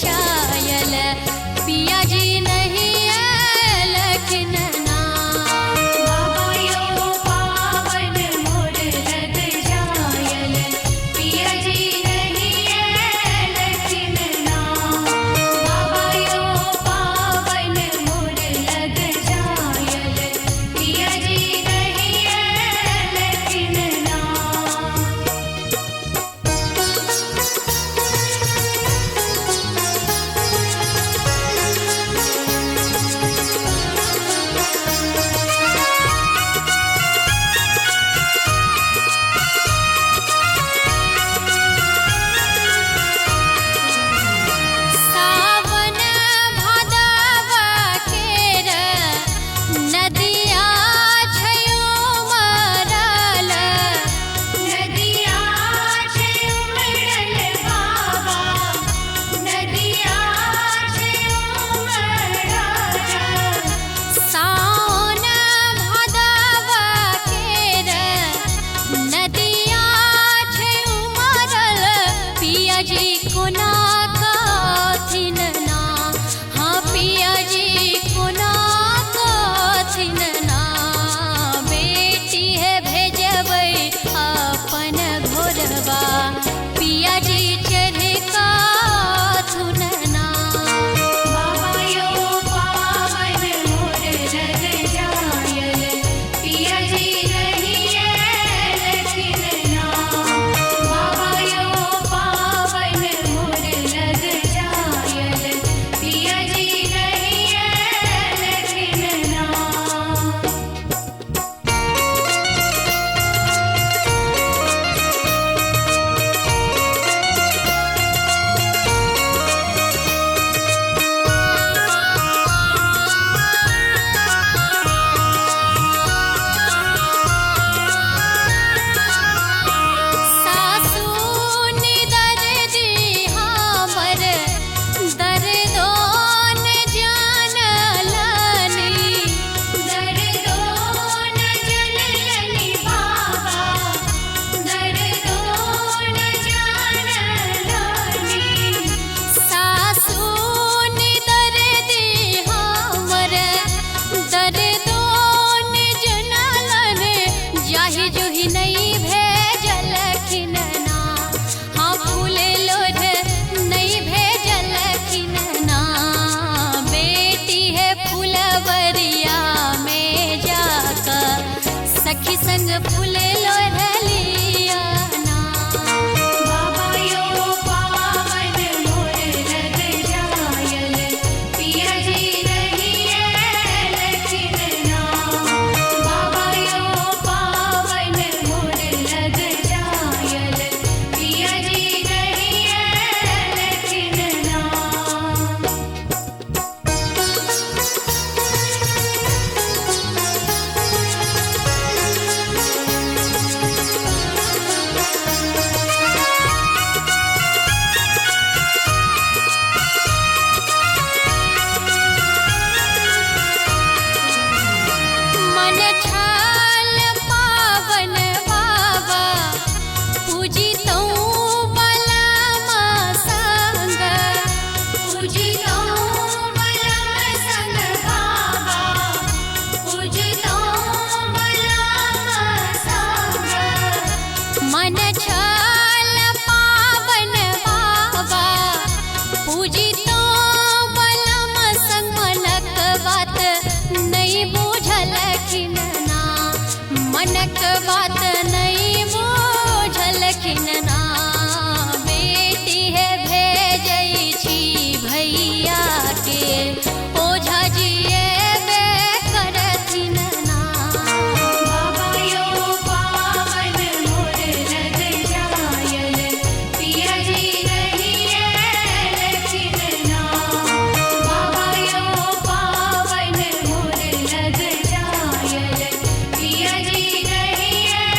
चायल पिया जी नहीं लखन ना। बाबा यो पावन मोर लग जायल पिया जी नहीं लखन ना। बाबा यो पावन मोर लग जायल पिया जी नहीं लखन ना। सावन भादव केर नदिया छयो मरल। नदिया छयो मरल बाबा नदिया छयो मरल। सावन भादव केर नदिया छयो मरल पिया जी कोना कथिन ना। हाँ पिया जी कोना कथिन ना। बेटी है भेजबै अपन घोरबा पिया जी चढ़े काथुन ना। बाबा यो पावन मोर लग जायल पिया जी नहीं लखन ना। बाबा यो पावन मोर लग जायल पिया जी नहीं लखन ना। सासू निदर दी हमर दर्दो न जानलनी। दर्दो न जानलनी बाबा दर्दो न जानलनी। सासू निदर दी हमर दर्दो न जानलन जाहि जुहि नहीं भेजलखिन ना। हाँ फूल लोढ़ नहीं भेजलखिन ना। बेटी है फुलवरिया में जाकर सखी संग फूल लोढ़ लिया ना। बाबा यो पावन मोर लग जायल पिया जी नहीं लखन ना। बाबा यो पावन मोर लग जायल पिया जी नहीं लखन ना। मन छाल पावन बाबा पूजी तौ बलम संग। पूजी तौ बलम संग बाबा पूजी तौ बलम संग। मन छाल पावन बाबा पूजी तो बलम संग। मनक बात नहीं बूझलखिन ना। मनक बात नहीं बूझलखिन ना। बेटी है भेजै छी भैया के ओझा जी एबे करथिन ना। बाबा यो पावन मोर लग जायल पिया जी नहीं लखन ना। बाबा यो पावन मोर लग जायल पिया जी नहीं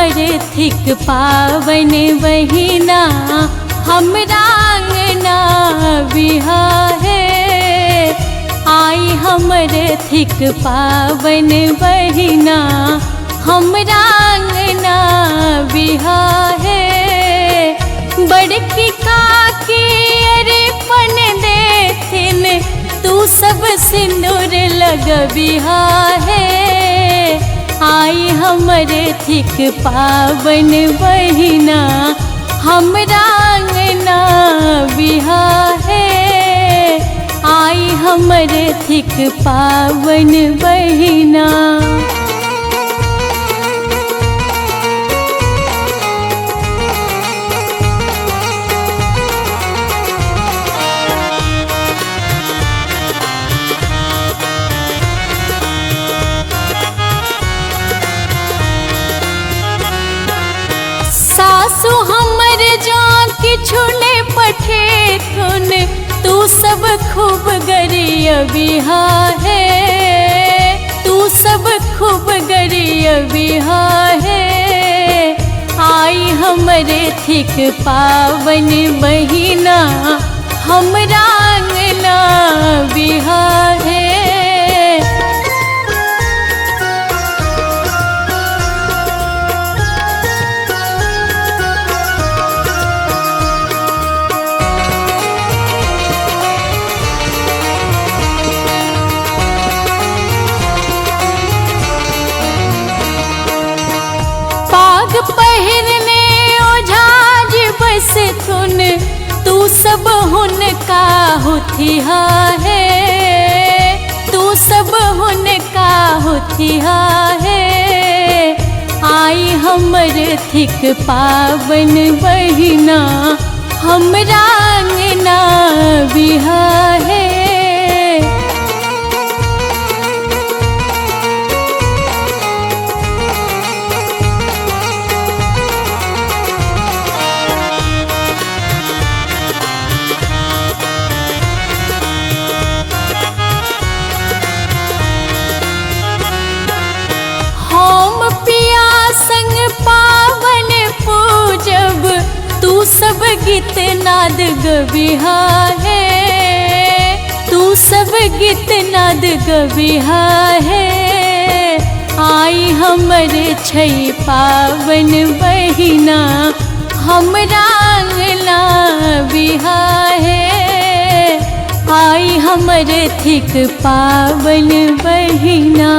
हमर थिक पावन बहिना हमरा अंगना बिहाहे। आई हमर थिक पावन बहिना हमरा अंगना बिहाहे। बड़की काकी अरिपन देथिन तू सब सिंदूर लगबिहा है। आई हमर थिक पावन बहिना हमरा अंगना बिहाहे। आई हमर थिक पावन बहिना। सासु हमर जा किछु ने पठेथुन तू सब खूब गरियबिहा है। तू सब खूब गरियबिहा है। आई हमर थिक पावन बहिना हमरा अंगना बिहाहे। पहिरने ओझाज बस थुन तू सब हुनका होथिहा है। तू सब हुनका होथिहा है। आई हमर थिक पावन बहिना हमरा अंगना बिहाहे। संग पावन पूजब तू सब गीत नाद गबिहा है। तू सब गीत नाद गबिहा है। आई हमर छै पावन बहिना हमरा अंगना बिहाहे। आई हमर थिक पावन बहिना।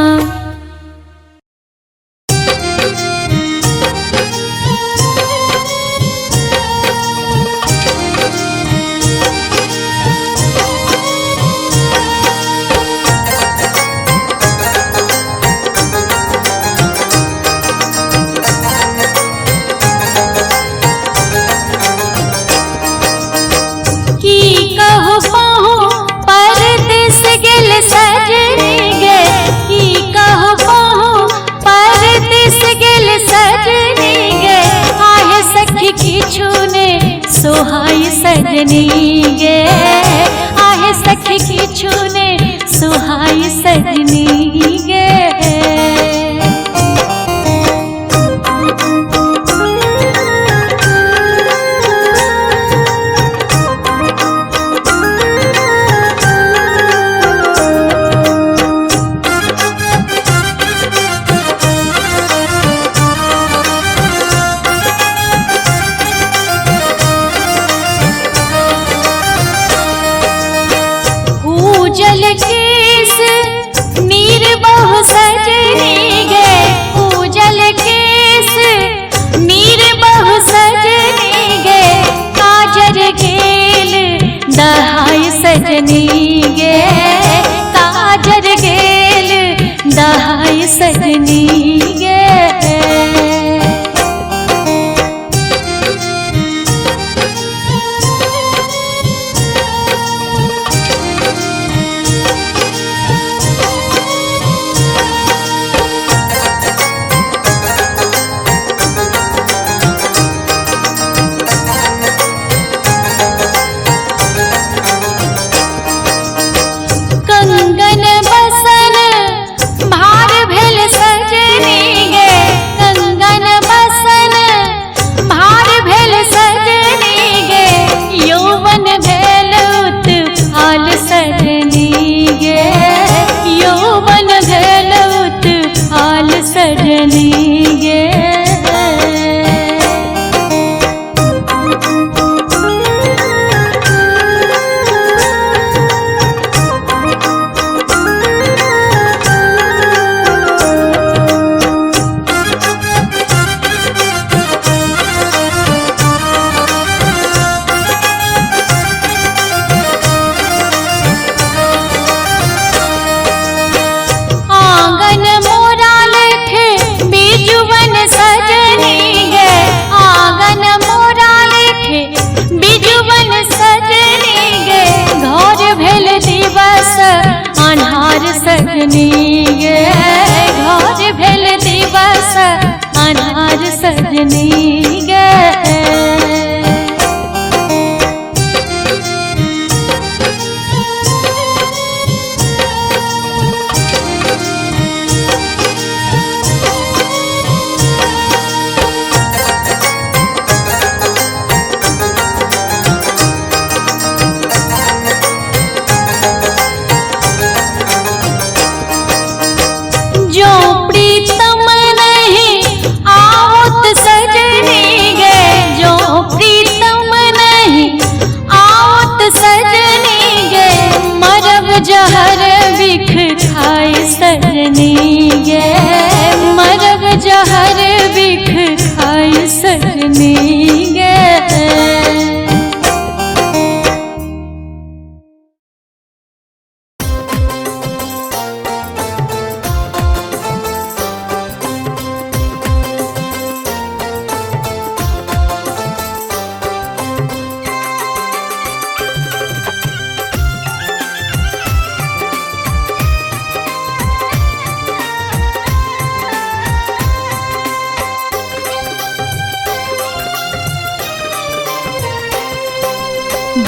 सोहाई सजनी गे आहे सखी किछु ने सोहाई सजनी गे। उजल केस नीर बहु सजनी गे। उजल केस नीर बहु सजनी गे। काजर गेल दहाई सजनी गे। काजर गेल दहाई सजनी गे।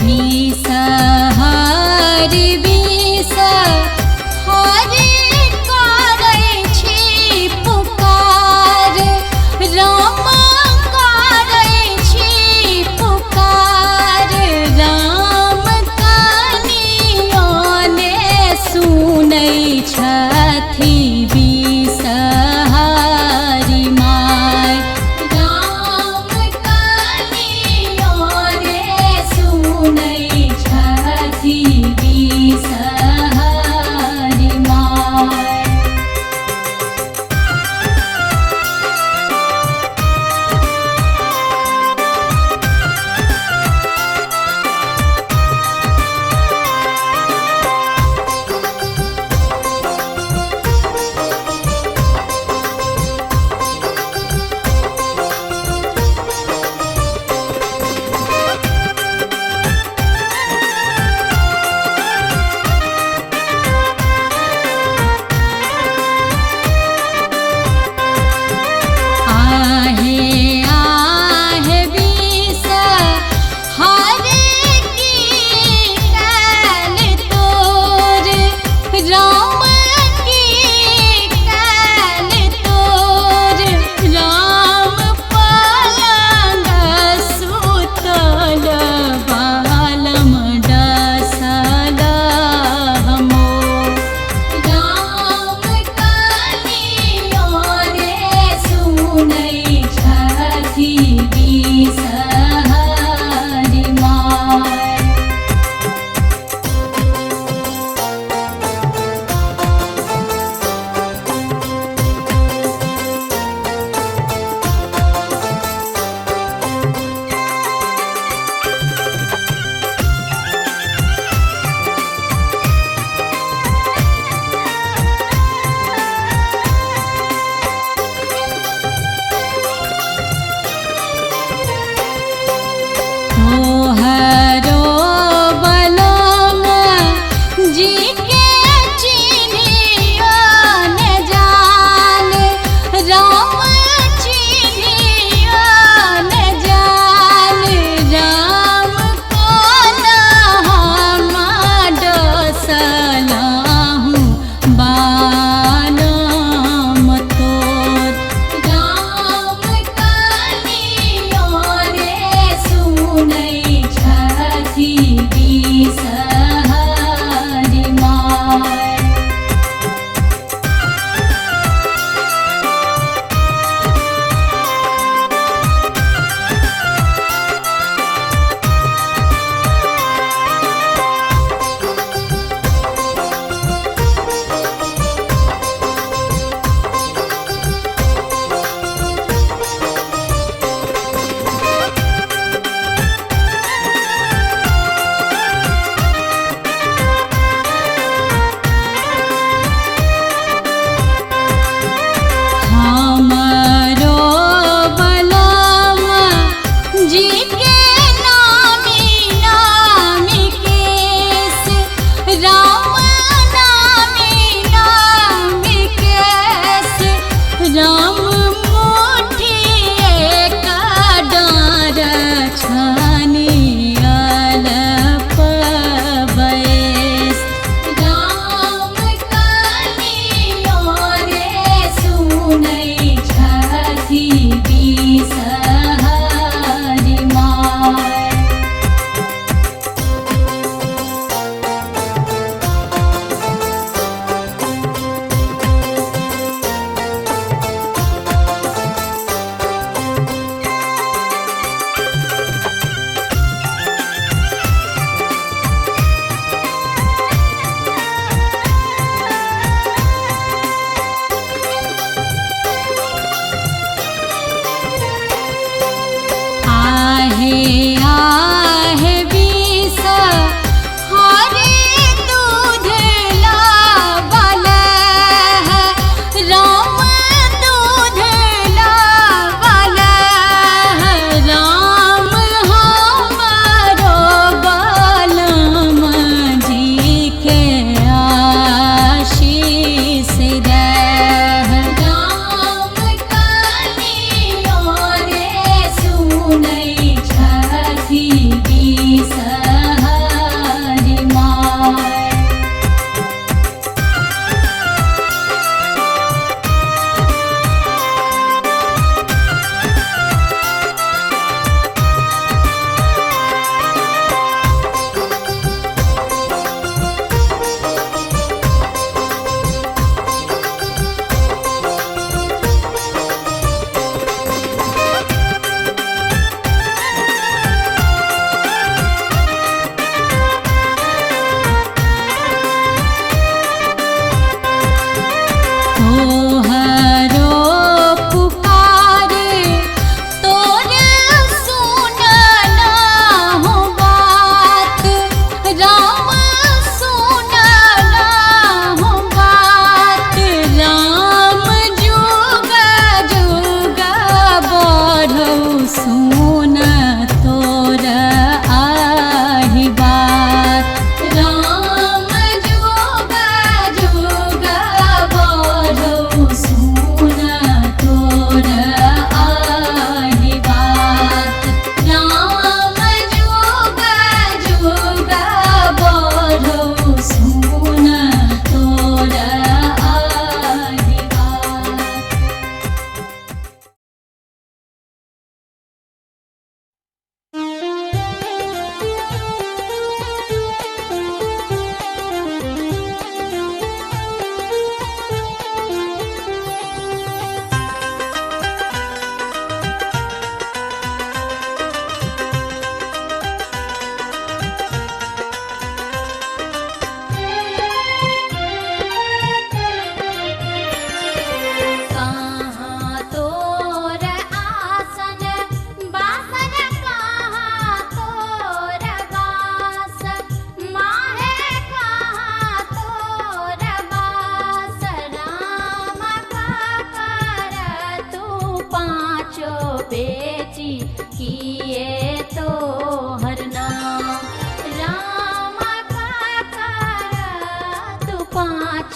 बिसहारी बिसहारी करै छी पुकार, राम करै छी पुकार, राम कनियाने सुनै छथि बिसहारी माय। राम कनियाने सुनै छथि बिसहारी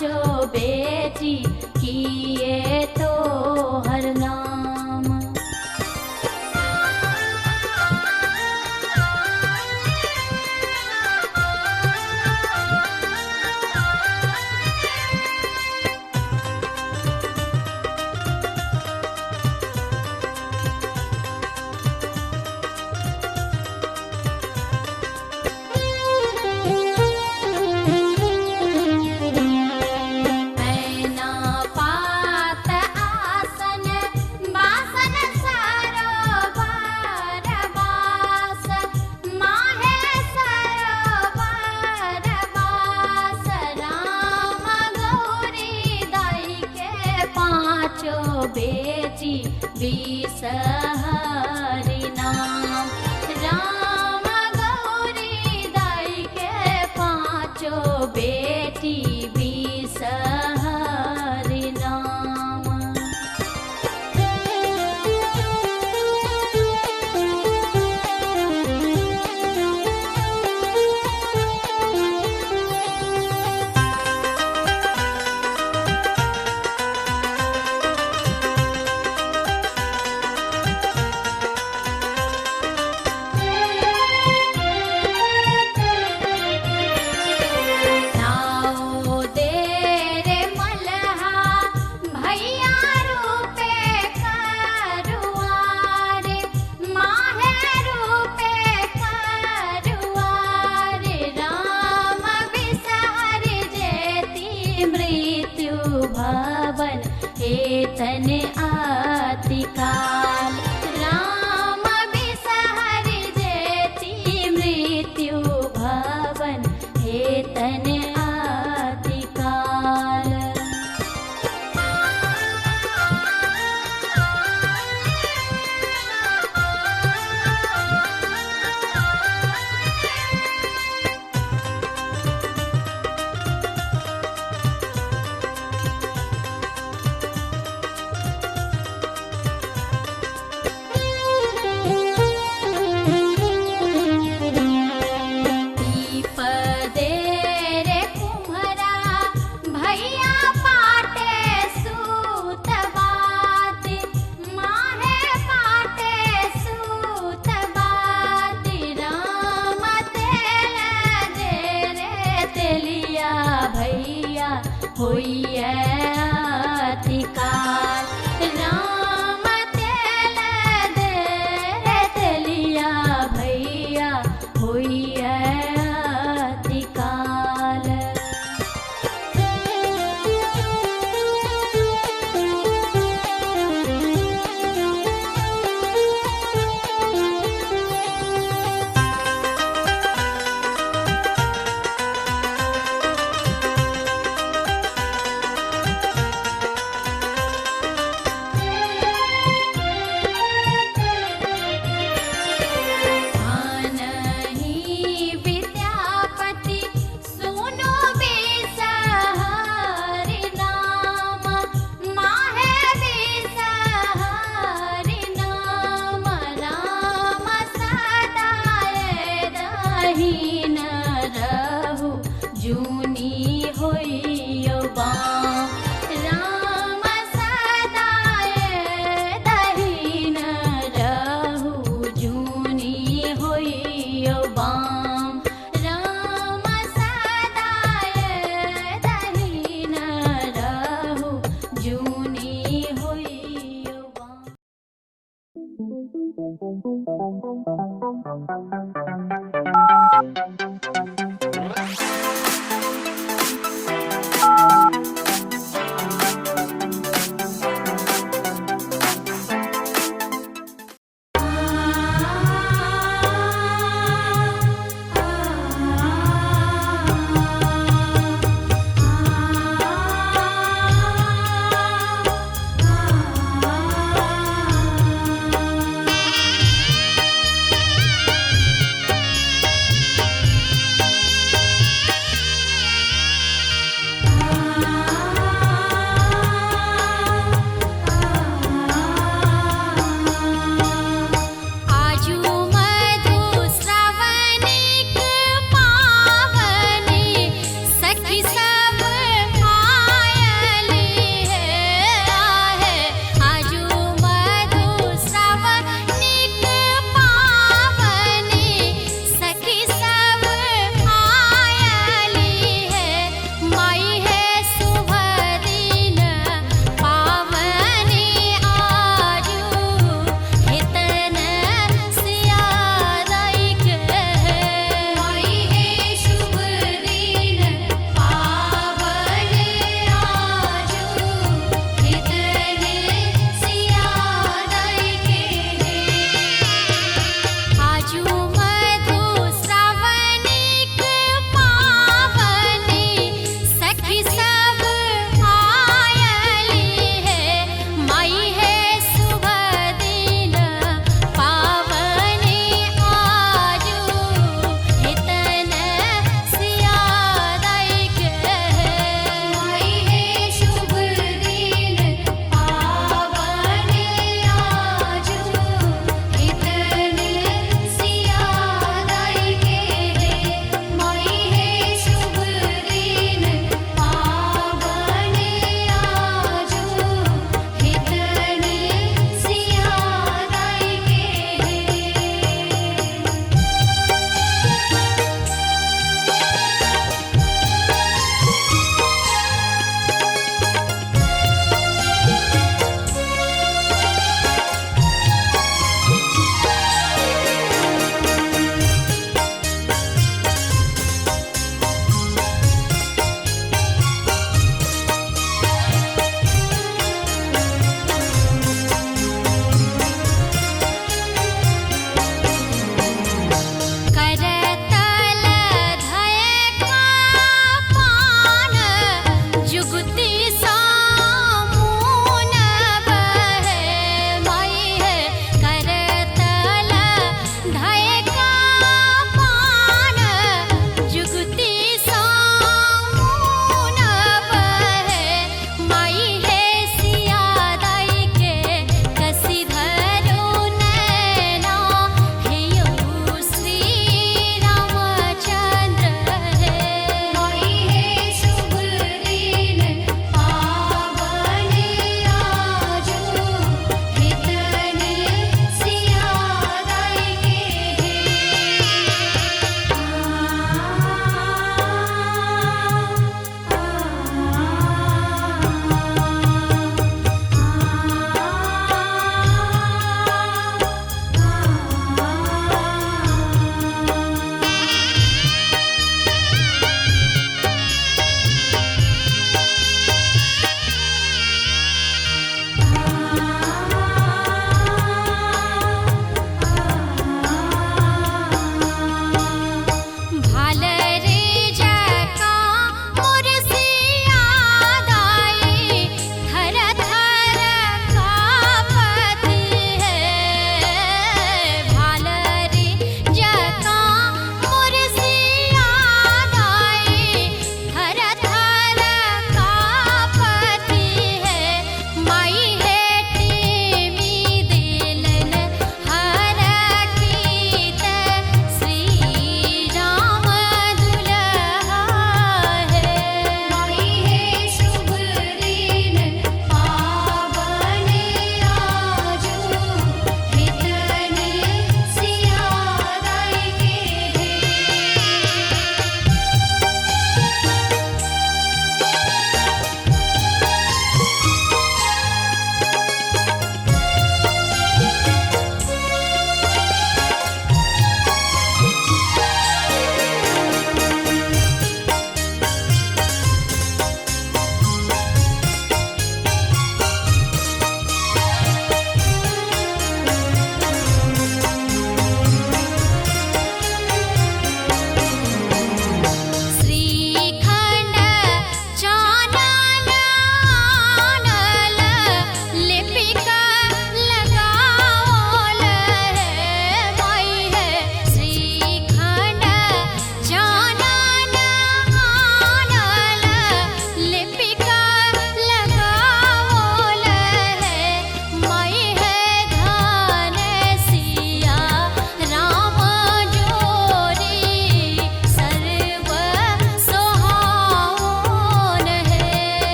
पांचों बेटी किए तो हर नाम। मैना पात आसन बासन सरोवर वास, माहे सरोवर वास। राम गौरी दाई के पांचों बेटी बिसहरि नाम। राम गौरी दाई के पांचों बेटी बिसहरि नाम। नाओ दे रे मल्हा भैया रूपे करुआरे, माहे रूपे करुआरे। राम बिसहरि जेति मृत्यु भवन हेतन आतिकाल। राम बिसहरि जेति मृत्यु भवन हेतन आतिकाल। दीप दे रे कुम्हरा भैया पाटे सूत बात, माहे पाटे सूत बात। राम तेल दे रे तेलिया भैया होइए अतिकाल। राम तेल दे रे तेलिया भैया होइए अतिकाल। आनहि विद्यापति सुनो बिसहरि नाम, माहे बिसहरि नाम। राम सदाए रहीन रहु जूनी होइयो बाम। राम सदाए दहीन रहु जूनी होइयो बाम।